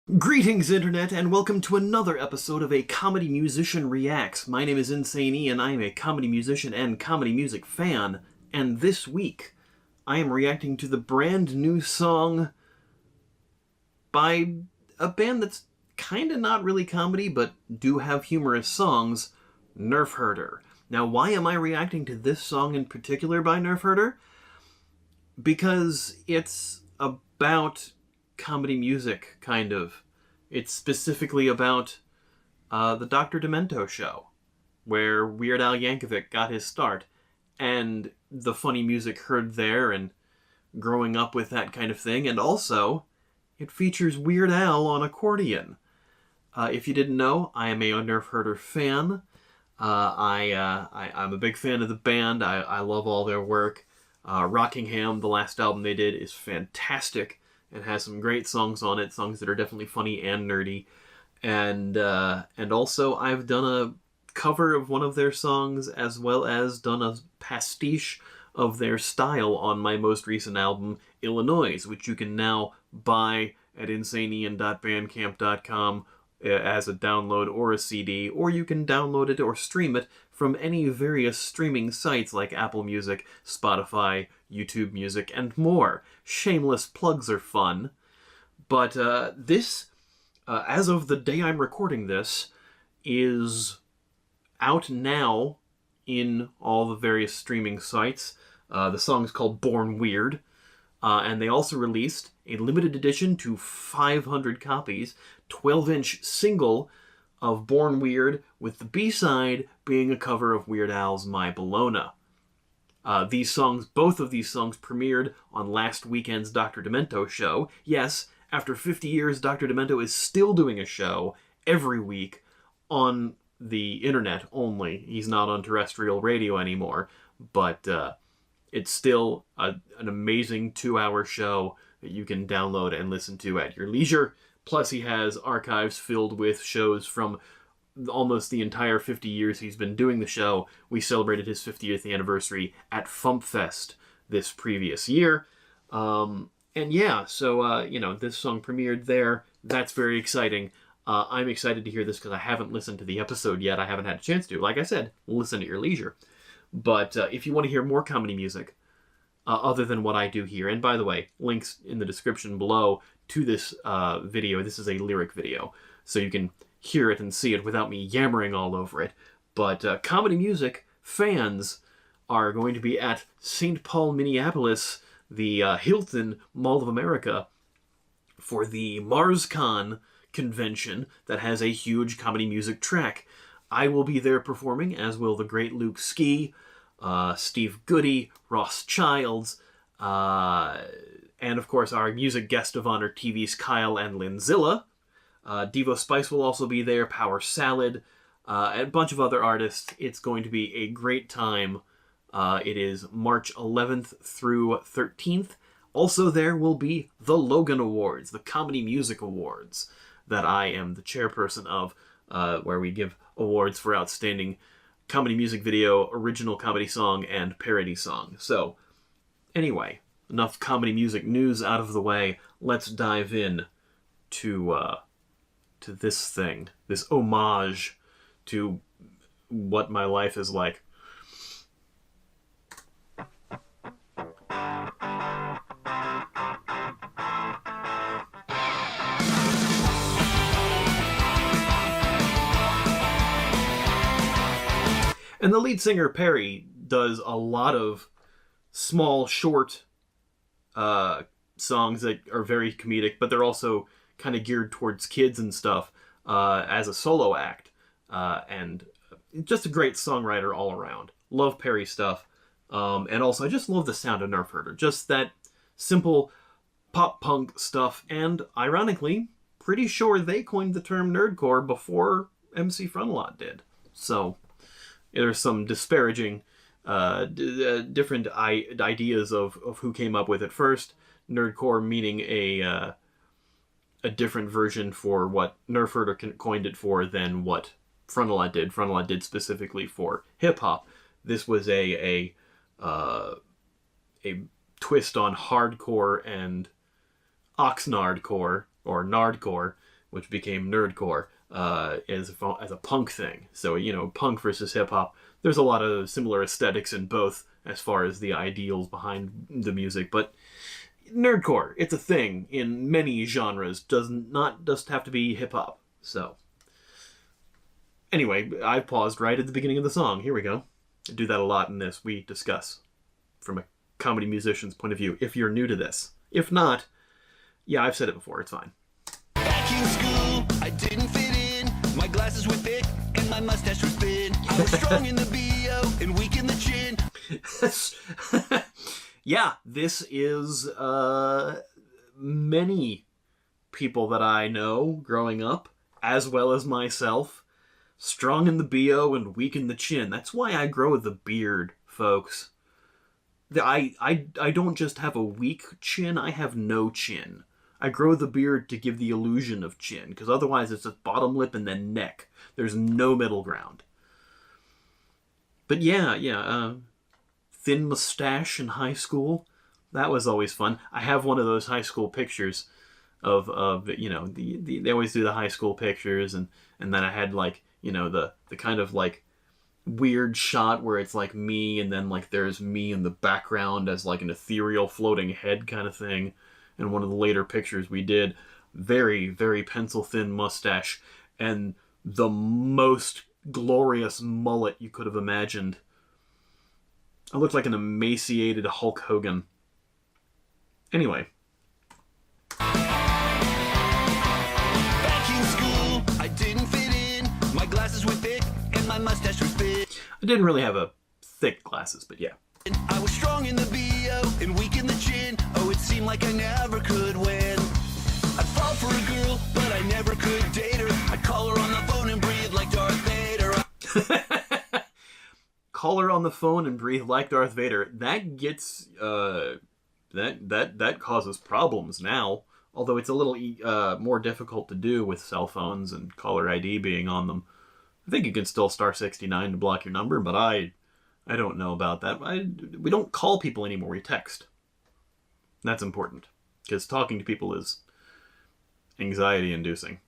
Greetings, Internet, and welcome to another episode of A Comedy Musician Reacts. My name is Insane E, and I am a comedy musician and comedy music fan. And this week, I am reacting to the brand new song by a band that's kinda not really comedy, but do have humorous songs, Nerf Herder. Now, why am I reacting to this song in particular by Nerf Herder? Because it's about comedy music, kind of. It's specifically about the Dr. Demento Show, where Weird Al Yankovic got his start, and the funny music heard there, and growing up with that kind of thing, and also, it features Weird Al on accordion. If you didn't know, I am a Nerf Herder fan. I'm a big fan of the band. I love all their work. Rockingham, the last album they did, is fantastic. It has some great songs on it, songs that are definitely funny and nerdy. And also, I've done a cover of one of their songs, as well as done a pastiche of their style on my most recent album, Illinois, which you can now buy at insaneian.bandcamp.com as a download or a CD, or you can download it or stream it from any various streaming sites like Apple Music, Spotify, YouTube Music, and more. Shameless plugs are fun. But this, as of the day I'm recording this, is out now in all the various streaming sites. The song is called Born Weird. And they also released a limited edition to 500 copies, 12-inch single of Born Weird, with the B-side being a cover of Weird Al's My Bologna. Both of these songs premiered on last weekend's Dr. Demento Show. Yes, after 50 years, Dr. Demento is still doing a show every week on the internet only. He's not on terrestrial radio anymore, but it's still an amazing 2-hour show that you can download and listen to at your leisure. Plus, he has archives filled with shows from almost the entire 50 years he's been doing the show. We celebrated his 50th anniversary at FumpFest this previous year. And yeah, so, this song premiered there. That's very exciting. I'm excited to hear this because I haven't listened to the episode yet. I haven't had a chance to. Like I said, listen at your leisure. But if you want to hear more comedy music, other than what I do here, and by the way, links in the description below to this video. This is a lyric video, so you can hear it and see it without me yammering all over it. But comedy music fans are going to be at St. Paul, Minneapolis, the Hilton Mall of America, for the MarsCon convention that has a huge comedy music track. I will be there performing, as will the great Luke Ski, Steve Goody, Ross Childs, and of course our music guest of honor, TV's Kyle and Linzilla. Devo Spice will also be there, Power Salad, and a bunch of other artists. It's going to be a great time. It is March 11th through 13th. Also there will be the Logan Awards, the Comedy Music Awards, that I am the chairperson of, where we give awards for outstanding comedy music video, original comedy song, and parody song. So, anyway, enough comedy music news out of the way. Let's dive in to this thing, this homage to what my life is like. And the lead singer, Perry, does a lot of small, short songs that are very comedic, but they're also kind of geared towards kids and stuff as a solo act. And just a great songwriter all around. Love Perry stuff. And also, I just love the sound of Nerf Herder. Just that simple pop-punk stuff. And, ironically, pretty sure they coined the term nerdcore before MC Frontalot did. So there's some disparaging different ideas of who came up with it first. Nerdcore meaning a different version for what Nerf Herder coined it for than what Frontalot did. Frontalot did specifically for hip-hop. This was a twist on hardcore and Oxnardcore, or Nardcore, which became nerdcore as a punk thing. So, punk versus hip-hop. There's a lot of similar aesthetics in both as far as the ideals behind the music, but nerdcore, it's a thing in many genres, does not just have to be hip-hop. So, anyway, I paused right at the beginning of the song. Here we go. I do that a lot in this. We discuss from a comedy musician's point of view, if you're new to this. If not, yeah, I've said it before, it's fine. Back in school, I didn't fit in. My glasses were thick and my mustache was thin. I was strong in the BO and weak in the chin. Yeah, this is many people that I know growing up, as well as myself. Strong in the BO and weak in the chin. That's why I grow the beard, folks. I don't just have a weak chin, I have no chin. I grow the beard to give the illusion of chin, because otherwise it's just bottom lip and then neck. There's no middle ground. But yeah, thin mustache in high school. That was always fun. I have one of those high school pictures of they always do the high school pictures, and then I had like, the kind of like weird shot where it's like me and then like there's me in the background as like an ethereal floating head kind of thing. And one of the later pictures we did, very, very pencil thin mustache and the most glorious mullet you could have imagined. I looked like an emaciated Hulk Hogan. Anyway. Back in school, I didn't fit in. My glasses were thick and my mustache was thin. I didn't really have a thick glasses, but yeah. I was strong in the BO and weak in the chin. Oh, it seemed like I never could win. I'd fall for a girl, but I never could date her. I'd call her on the phone and breathe like Darth Vader. Call her on the phone and breathe like Darth Vader. That gets that causes problems now. Although it's a little more difficult to do with cell phones and caller ID being on them. I think you can still star 69 to block your number, but I don't know about that. We don't call people anymore. We text. That's important because talking to people is anxiety-inducing.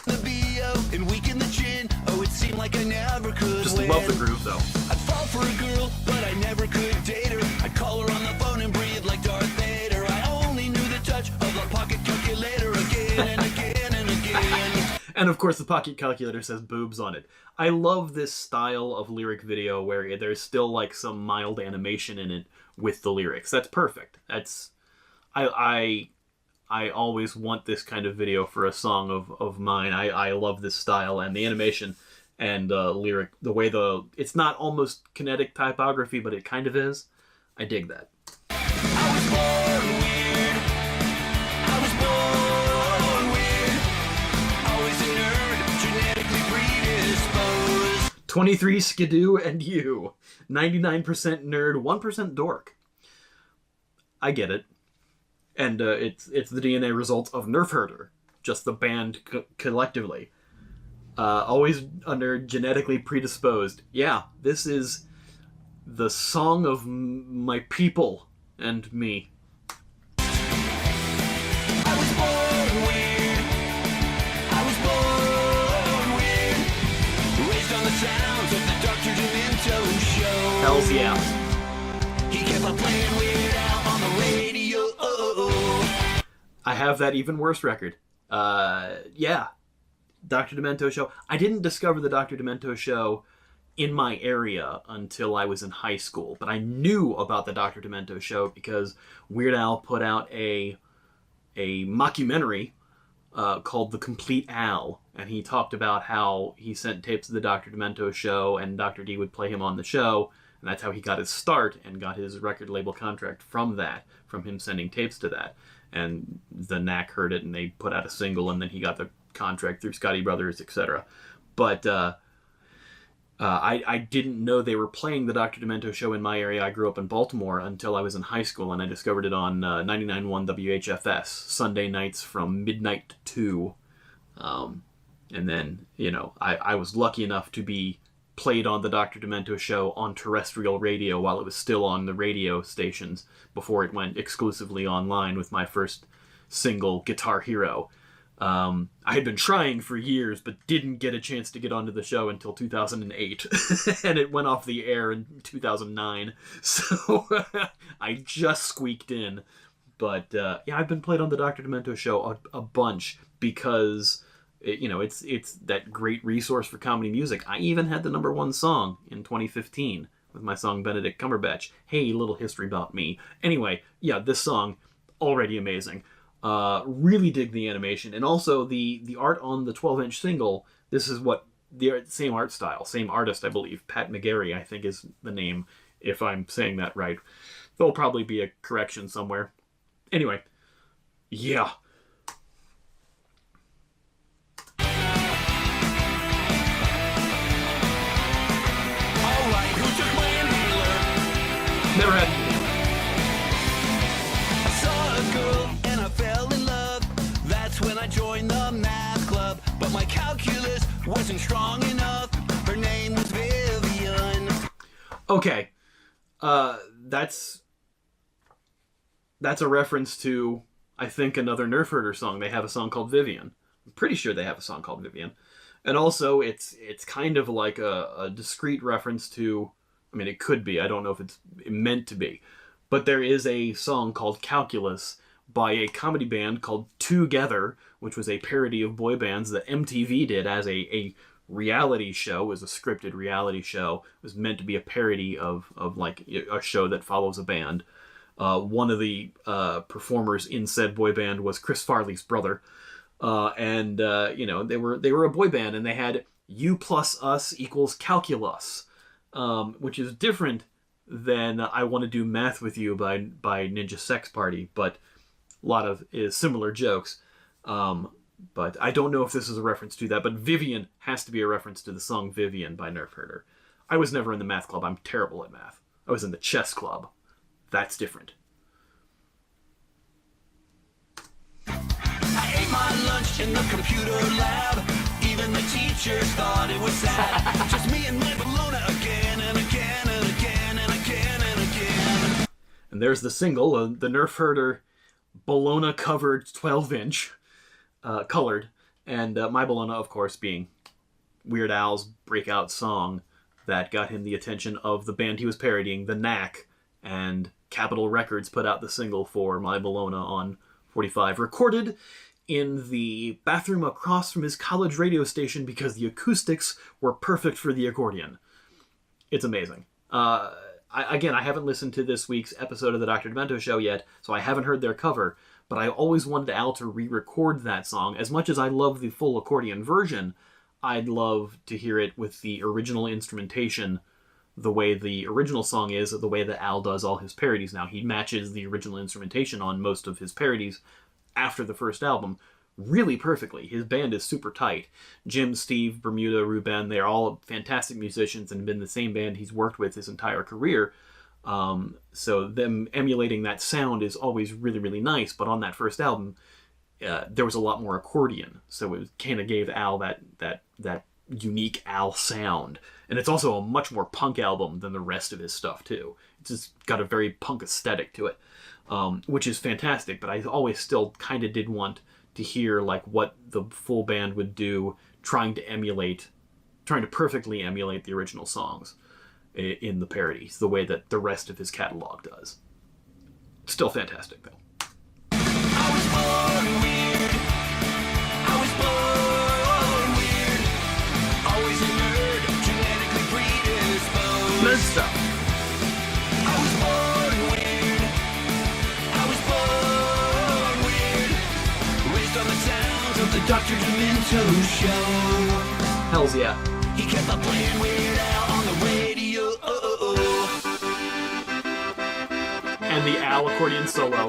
The BO and weak in the chin. Oh, it seemed like I never could Just win. love the groove, though. I'd fall for a girl, but I never could date her. I'd call her on the phone and breathe like Darth Vader. I only knew the touch of the pocket calculator again and again and again. And of course, the pocket calculator says boobs on it. I love this style of lyric video where there's still like some mild animation in it with the lyrics. That's perfect. I always want this kind of video for a song of mine. I love this style and the animation and lyric, the way it's not almost kinetic typography, but it kind of is. I dig that. I was born weird. I was born weird. Always a nerd, genetically predisposed. 23 Skidoo and you. 99% nerd, 1% dork. I get it. And it's the DNA result of Nerf Herder, just the band collectively. Always under genetically predisposed. Yeah, this is the song of my people and me. I was born weird. I was born weird. Raised on the sounds of the Dr. Demento Show. Hells yeah. He kept on playing Weird Al on the radio. I have that even worse record. Yeah. Dr. Demento Show. I didn't discover the Dr. Demento Show in my area until I was in high school, but I knew about the Dr. Demento Show because Weird Al put out a mockumentary called The Complete Al, and he talked about how he sent tapes to the Dr. Demento Show, and Dr. D would play him on the show, and that's how he got his start and got his record label contract from him sending tapes to that. And the Knack heard it, and they put out a single, and then he got the contract through Scotty Brothers, etc. But I didn't know they were playing the Dr. Demento Show in my area. I grew up in Baltimore until I was in high school, and I discovered it on 99.1 WHFS, Sunday nights from midnight to 2. And then, I was lucky enough to be played on the Dr. Demento Show on terrestrial radio while it was still on the radio stations before it went exclusively online with my first single, Guitar Hero. I had been trying for years, but didn't get a chance to get onto the show until 2008. And it went off the air in 2009. So I just squeaked in. But yeah, I've been played on the Dr. Demento Show a bunch because, it's that great resource for comedy music. I even had the #1 song in 2015 with my song Benedict Cumberbatch. Hey, little history about me. Anyway, yeah, this song, already amazing. Really dig the animation, and also the art on the 12-inch single. This is what the same art style, same artist, I believe. Pat McGarry, I think, is the name, if I'm saying that right. There'll probably be a correction somewhere. Anyway, yeah. Alright, who took my inhaler? Never had. I saw a girl and I fell in love. That's when I joined the math club. But my calculus wasn't strong enough. Her name was Vivian. Okay, that's a reference to, I think, another Nerf Herder song. They have a song called Vivian. I'm pretty sure they have a song called Vivian. And also, it's kind of like a discrete reference to, I mean, it could be. I don't know if it's meant to be. But there is a song called Calculus by a comedy band called Together, which was a parody of boy bands that MTV did as a reality show. It was a scripted reality show. It was meant to be a parody of like a show that follows a band. One of the performers in said boy band was Chris Farley's brother. They were a boy band, and they had U plus us equals calculus, which is different than I Want to Do Math With You by Ninja Sex Party, but a lot of similar jokes. But I don't know if this is a reference to that, but Vivian has to be a reference to the song Vivian by Nerf Herder. I was never in the math club. I'm terrible at math. I was in the chess club. That's different. I ate my lunch in the computer lab. Even the teachers thought it was sad. Just me and my bologna again and again and again and again and again. And there's the single, the Nerf Herder bologna covered 12-inch, colored, and My Bologna, of course, being Weird Al's breakout song that got him the attention of the band he was parodying, The Knack, and Capitol Records put out the single for My Bologna on 45, recorded in the bathroom across from his college radio station because the acoustics were perfect for the accordion. It's amazing. I haven't listened to this week's episode of the Dr. Demento Show yet, so I haven't heard their cover, but I always wanted Al to re-record that song. As much as I love the full accordion version, I'd love to hear it with the original instrumentation, the way the original song is, the way that Al does all his parodies now. He matches the original instrumentation on most of his parodies after the first album really perfectly. His band is super tight. Jim, Steve, Bermuda, Ruben, they're all fantastic musicians and have been the same band he's worked with his entire career. So them emulating that sound is always really, really nice. But on that first album, there was a lot more accordion. So it kind of gave Al that unique Al sound. And it's also a much more punk album than the rest of his stuff, too. It's just got a very punk aesthetic to it, which is fantastic. But I always still kind of did want to hear like what the full band would do trying to perfectly emulate the original songs in the parodies, the way that the rest of his catalog does. Still fantastic, though. I was born weird. I was born weird. Always a nerd, genetically predisposed. Good stuff. I was born weird. I was born weird. Raised on the sounds of the Dr. Demento Show. Hells yeah. He kept on playing Weird Al on the radio. And the Al Accordion Solo.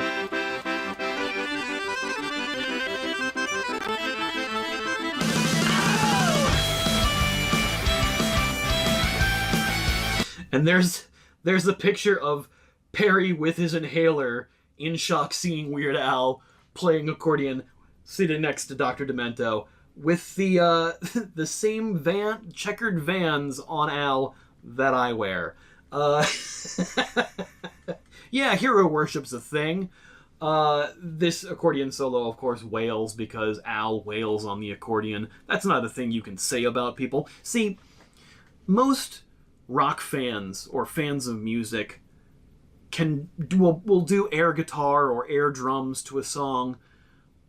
And there's a picture of Perry with his inhaler in shock seeing Weird Al playing accordion sitting next to Dr. Demento with the the same checkered Vans on Al that I wear. Yeah, hero worship's a thing. This accordion solo, of course, wails because Al wails on the accordion. That's not a thing you can say about people. See, most rock fans or fans of music will do air guitar or air drums to a song,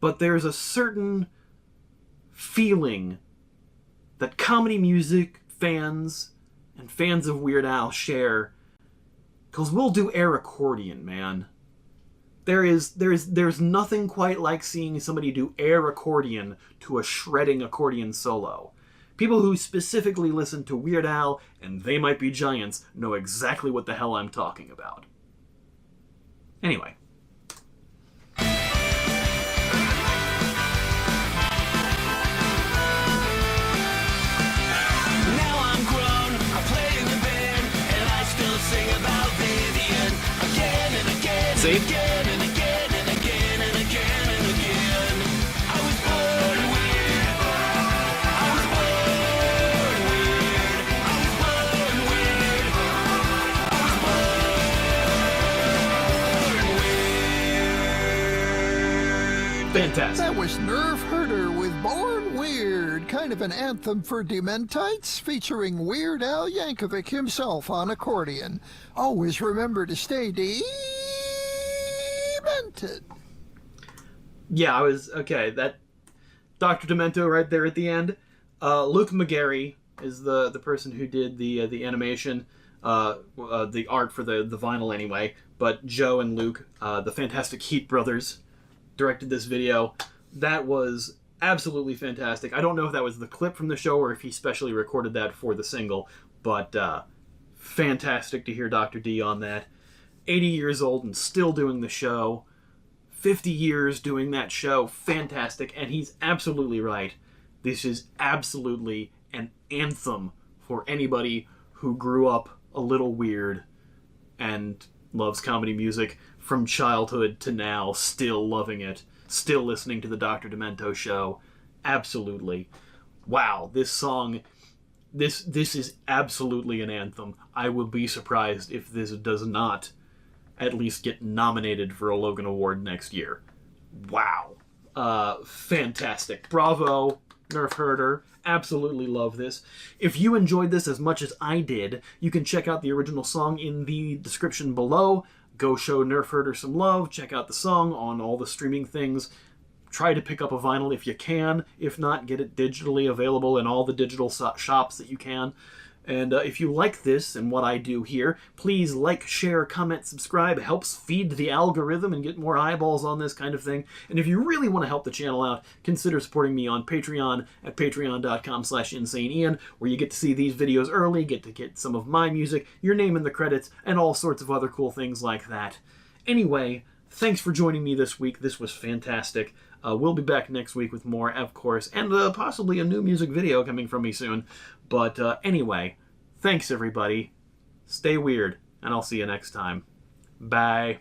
but there's a certain feeling that comedy music fans and fans of Weird Al share, because we'll do air accordion, man. There's nothing quite like seeing somebody do air accordion to a shredding accordion solo. People who specifically listen to Weird Al and They Might Be Giants know exactly what the hell I'm talking about. Anyway. Now I'm grown, I play in the band, and I still sing about Vivian again and again See? and again and again and again and again and again. I was born weird. I was born weird. I was born weird. I was born weird. Fantastic. That was Nerf Herder with Born Weird, kind of an anthem for Dementites, featuring Weird Al Yankovic himself on accordion. Always remember to stay demented. Yeah, okay. That Dr. Demento right there at the end. Luke McGarry is the person who did the animation, the art for the vinyl anyway. But Joe and Luke, the fantastic Heat brothers, directed this video. That was absolutely fantastic. I don't know if that was the clip from the show or if he specially recorded that for the single, but fantastic to hear Dr. D on that. 80 years old and still doing the show. 50 years doing that show. Fantastic. And he's absolutely right. This is absolutely an anthem for anybody who grew up a little weird and loves comedy music from childhood to now, still loving it, still listening to the Dr. Demento Show. Absolutely. Wow, this song, this is absolutely an anthem. I will be surprised if this does not at least get nominated for a Logan Award next year. Wow. Fantastic. Bravo, Nerf Herder. Absolutely love this. If you enjoyed this as much as I did, you can check out the original song in the description below. Go show Nerf Herder some love. Check out the song on all the streaming things. Try to pick up a vinyl if you can. If not, get it digitally available in all the digital shops that you can. And if you like this and what I do here, please like, share, comment, subscribe. It helps feed the algorithm and get more eyeballs on this kind of thing. And if you really want to help the channel out, consider supporting me on Patreon at patreon.com/InsaneIan, where you get to see these videos early, get to get some of my music, your name in the credits, and all sorts of other cool things like that. Anyway, thanks for joining me this week. This was fantastic. We'll be back next week with more, of course, and possibly a new music video coming from me soon. But anyway, thanks everybody. Stay weird, and I'll see you next time. Bye.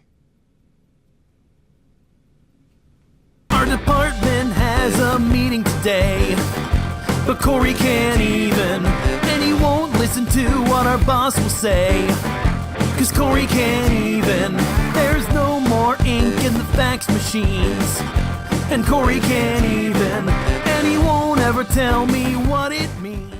Our department has a meeting today, but Corey can't even, and he won't listen to what our boss will say, 'cause Corey can't even. There's no more ink in the fax machines, and Corey can't even, and he won't ever tell me what it means.